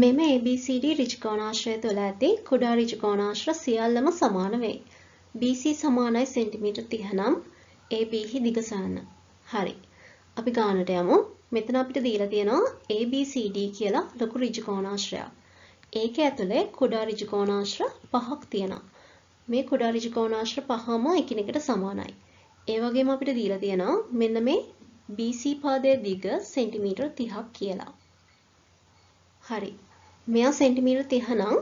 මෙම ABCD ඍජුකෝණාශ්‍රය තුළ ඇති කුඩා ඍජුකෝණාශ්‍ර සියල්ලම සමාන වෙයි. BC සමානයි සෙන්ටිමීටර් 30 නම් AB හි දිග සොයන්න. හරි. අපි ගානට යමු. මෙතන අපිට දීලා තියෙනවා ABCD කියලා ලොකු ඍජුකෝණාශ්‍රයක්. ඒක ඇතුලේ කුඩා ඍජුකෝණාශ්‍ර 5ක් තියෙනවා. මේ කුඩා ඍජුකෝණාශ්‍ර පහම එකිනෙකට සමානයි. ඒ වගේම අපිට දීලා තියෙනවා මෙන්න මේ BC පාදයේ දිග සෙන්ටිමීටර් 30ක් කියලා. හරි. මෙයා සෙන්ටිමීටර් 30 නම්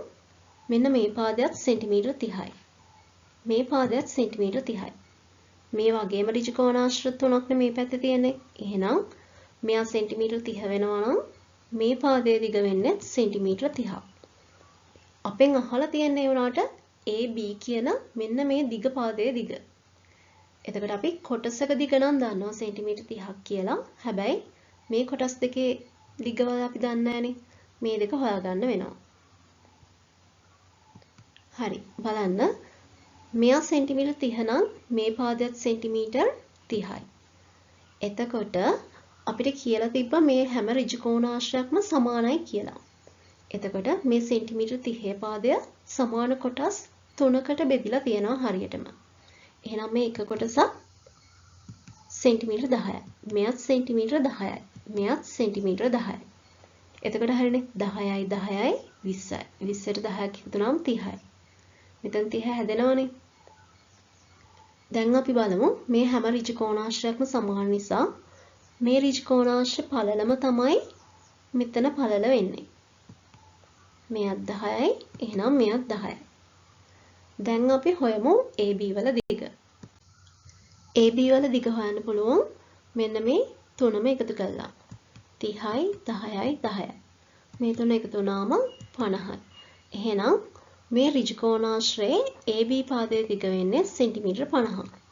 මෙන්න මේ පාදයට සෙන්ටිමීටර් 30යි. මේ පාදයට සෙන්ටිමීටර් 30යි. මේ වගේම ඍජුකෝණාශ්‍ර තුනක් මේ පැත්තේ තියෙන්නේ. එහෙනම් මෙයා සෙන්ටිමීටර් 30 වෙනවා නම් මේ පාදයේ දිග වෙන්නේ සෙන්ටිමීටර් 30ක්. අපෙන් අහලා තියෙන්නේ උනාට AB කියන මෙන්න මේ දිග පාදයේ දිග. එතකොට අපි කොටසක දිග නම් දන්නවා සෙන්ටිමීටර් 30ක් කියලා. හැබැයි මේ කොටස් දෙකේ දිගවල අපි දන්නේ නැහනේ. මේ දෙක හොයාගන්න වෙනවා. හරි. බලන්න. මෙයා සෙන්ටිමීටර් 30 නම් මේ පාදයට සෙන්ටිමීටර් 30යි. එතකොට අපිට කියලා තිබ්බා මේ හැම ඍජුකෝණාශ්‍රයක්ම සමානයි කියලා. එතකොට මේ සෙන්ටිමීටර් 30 පාදය සමාන කොටස් 3කට බෙදලා තියෙනවා හරියටම. එහෙනම් මේ එක කොටසක් සෙන්ටිමීටර් 10යි. මෙයත් සෙන්ටිමීටර් 10යි. මෙයත් සෙන්ටිමීටර් 10යි. එතකොට හරිනේ 10යි 10යි 20යි. 20ට 10ක් එකතු වුණාම 30යි. මෙතන 30 හැදෙනවනේ. දැන් අපි බලමු මේ හැම ඍජුකෝණාශ්‍රයක්ම සමාන නිසා මේ ඍජුකෝණාශ්‍ර පළලම තමයි මෙතන පළල වෙන්නේ. මෙයත් 10යි. එහෙනම් මෙයත් 10යි. දැන් අපි හොයමු AB වල දිග. AB වල දිග හොයන්න පුළුවන් මෙන්න මේ තුනම එකතු කරලා. 30යි 10යි 10යි. මේ තුන එකතු වුණාම 50යි. එහෙනම් මේ ඍජුකෝණාශ්‍රයේ AB පාදයේ දිග වෙන්නේ සෙන්ටිමීටර් 50ක්.